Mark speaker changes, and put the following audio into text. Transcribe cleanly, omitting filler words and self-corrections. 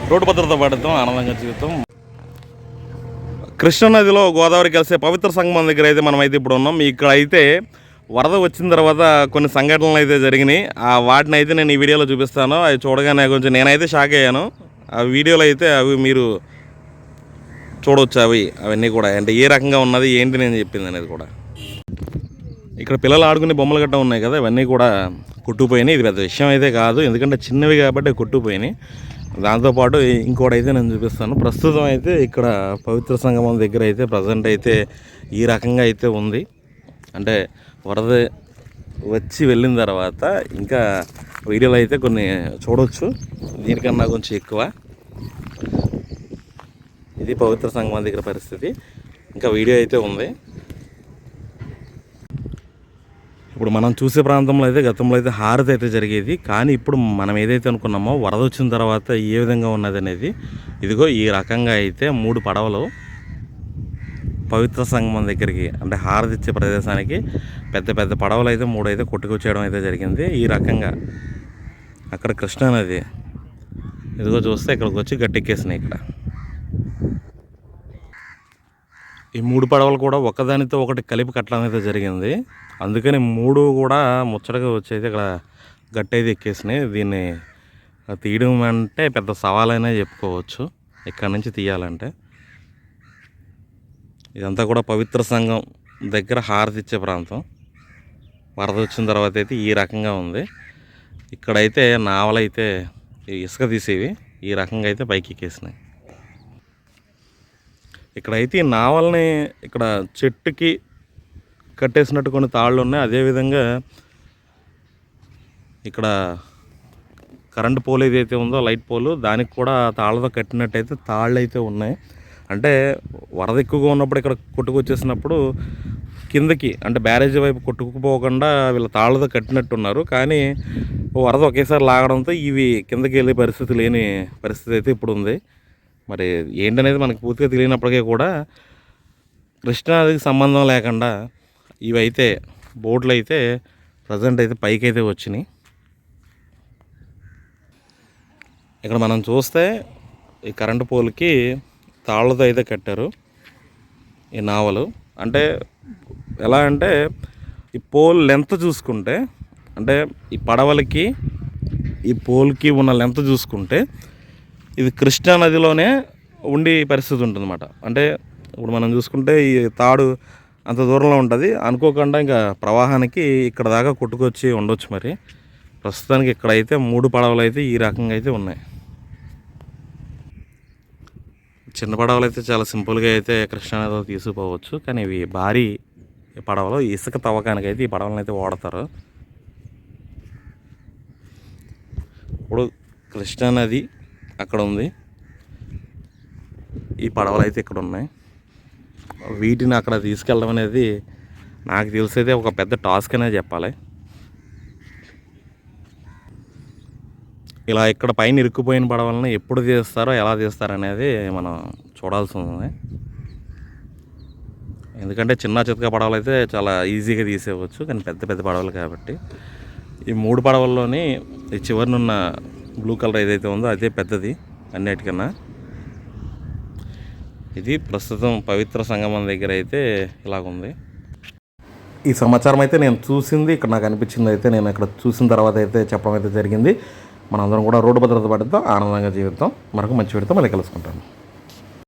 Speaker 1: Road భద్రత పాటిద్దాం, ఆనందంగా జీవితం. కృష్ణానదిలో గోదావరి కలిసే పవిత్ర సంగమం దగ్గర అయితే మనం అయితే ఇప్పుడు ఉన్నాం. ఇక్కడ అయితే వరద వచ్చిన తర్వాత కొన్ని సంఘటనలు అయితే జరిగినాయి. ఆ వాటిని అయితే నేను ఈ వీడియోలో చూపిస్తాను. అవి చూడగానే కొంచెం నేనైతే షాక్ అయ్యాను. ఆ వీడియోలో అయితే అవి మీరు చూడవచ్చు. అవన్నీ కూడా అంటే ఏ రకంగా ఉన్నది ఏంటి నేను చెప్పింది అనేది కూడా. ఇక్కడ పిల్లలు ఆడుకునే బొమ్మలు గట్ట ఉన్నాయి కదా, ఇవన్నీ కూడా కొట్టుకుపోయినాయి. ఇది పెద్ద విషయం అయితే కాదు, ఎందుకంటే చిన్నవి కాబట్టి కొట్టుకుపోయినాయి. దాంతోపాటు ఇంకోటి అయితే నేను చూపిస్తాను. ప్రస్తుతం అయితే ఇక్కడ పవిత్ర సంగమం దగ్గర అయితే ప్రజెంట్ అయితే ఈ రకంగా అయితే ఉంది. అంటే వరద వచ్చి వెళ్ళిన తర్వాత ఇంకా వీడియోలు అయితే కొన్ని చూడవచ్చు, దీనికన్నా కొంచెం ఎక్కువ. ఇది పవిత్ర సంగమం దగ్గర పరిస్థితి. ఇంకా వీడియో అయితే ఉంది. ఇప్పుడు మనం చూసే ప్రాంతంలో అయితే గతంలో అయితే హారతి అయితే జరిగేది, కానీ ఇప్పుడు మనం ఏదైతే అనుకున్నామో వరద వచ్చిన తర్వాత ఏ విధంగా ఉన్నది అనేది, ఇదిగో ఈ రకంగా అయితే 3 పడవలు పవిత్ర సంగమం దగ్గరికి అంటే హారతి ఇచ్చే ప్రదేశానికి పెద్ద పెద్ద పడవలు అయితే 3 అయితే కొట్టుకొచ్చేయడం అయితే జరిగింది. ఈ రకంగా అక్కడ కృష్ణానది ఇదిగో చూస్తే ఇక్కడికి వచ్చి గట్టెక్కేసినాయి. ఇక్కడ ఈ 3 పడవలు కూడా ఒకదానితో ఒకటి కలిపి కట్టడం అయితే జరిగింది. అందుకని 3 కూడా ముచ్చటగా వచ్చి అయితే ఇక్కడ గట్టి అయితే ఎక్కేసినాయి. దీన్ని తీయడం అంటే పెద్ద సవాలైనా చెప్పుకోవచ్చు ఇక్కడ నుంచి తీయాలంటే. ఇదంతా కూడా పవిత్ర సంఘం దగ్గర హారతి ఇచ్చే ప్రాంతం. వరద వచ్చిన తర్వాత అయితే ఈ రకంగా ఉంది. ఇక్కడైతే నావలైతే ఇసుక తీసేవి ఈ రకంగా అయితే పైకి ఎక్కేసినాయి. ఇక్కడైతే ఈ నావల్ని ఇక్కడ చెట్టుకి కట్టేసినట్టు కొన్ని తాళ్ళు ఉన్నాయి. అదేవిధంగా ఇక్కడ కరెంటు పోల్ ఏదైతే ఉందో లైట్ పోలు, దానికి కూడా తాళ్ళతో కట్టినట్టయితే తాళ్ళు అయితే ఉన్నాయి. అంటే వరద ఎక్కువగా ఉన్నప్పుడు ఇక్కడ కొట్టుకొచ్చేసినప్పుడు కిందకి అంటే బ్యారేజ్ వైపు కొట్టుకుపోకుండా వీళ్ళ తాళ్ళతో కట్టినట్టున్నారు. కానీ వరద ఒకేసారి లాగడంతో ఇవి కిందకి వెళ్ళే పరిస్థితి లేని పరిస్థితి అయితే ఇప్పుడు ఉంది. మరి ఏంటనేది మనకు పూర్తిగా తెలియనప్పటికీ కూడా కృష్ణానదికి సంబంధం లేకుండా ఇవైతే బోట్లు అయితే ప్రజెంట్ అయితే పైకి అయితే వచ్చినాయి. ఇక్కడ మనం చూస్తే ఈ కరెంటు పోల్కి తాళ్ళతో అయితే కట్టారు ఈ నావలు. అంటే ఎలా అంటే ఈ పోల్ లెంత్ చూసుకుంటే, అంటే ఈ పడవలకి ఈ పోల్కి ఉన్న లెంత్ చూసుకుంటే ఇది కృష్ణానదిలోనే ఉండి పరిస్థితి ఉంటుందన్నమాట. అంటే ఇప్పుడు మనం చూసుకుంటే ఈ తాడు అంత దూరంలో ఉంటుంది, అనుకోకుండా ఇంకా ప్రవాహానికి ఇక్కడ దాకా కొట్టుకొచ్చి ఉండొచ్చు. మరి ప్రస్తుతానికి ఇక్కడైతే 3 పడవలు అయితే ఈ రకంగా అయితే ఉన్నాయి. చిన్న పడవలు అయితే చాలా సింపుల్గా అయితే కృష్ణానదిలో తీసుకుపోవచ్చు, కానీ ఇవి భారీ పడవలు ఇసుక తవ్వకానికి అయితే ఈ పడవలను అయితే వాడతారు. ఇప్పుడు కృష్ణానది అక్కడ ఉంది, ఈ పడవలు అయితే ఇక్కడ ఉన్నాయి. వీటిని అక్కడ తీసుకెళ్ళడం అనేది నాకు తెలిసైతే ఒక పెద్ద టాస్క్ అనే చెప్పాలి. ఇలా ఇక్కడ పైన ఇరుక్కుపోయిన పడవలను ఎప్పుడు తీస్తారో ఎలా తీస్తారనేది మనం చూడాల్సి ఉంది. ఎందుకంటే చిన్న చితక పడవలు అయితే చాలా ఈజీగా తీసేయవచ్చు, కానీ పెద్ద పెద్ద పడవలు కాబట్టి ఈ 3 పడవల్లోని ఈ చివరినున్న బ్లూ కలర్ ఏదైతే ఉందో అదే పెద్దది అన్నిటికన్నా. ఇది ప్రస్తుతం పవిత్ర సంగమం దగ్గర అయితే ఇలాగుంది. ఈ సమాచారం అయితే నేను చూసింది, ఇక్కడ నాకు అనిపించింది అయితే నేను ఇక్కడ చూసిన తర్వాత అయితే చెప్పడం అయితే జరిగింది. మనందరం కూడా రోడ్డు భద్రత పడిద్దాం, ఆనందంగా జీవిద్దాం. మరొక మంచి వీడియోతో మళ్ళీ కలుసుకుంటాను.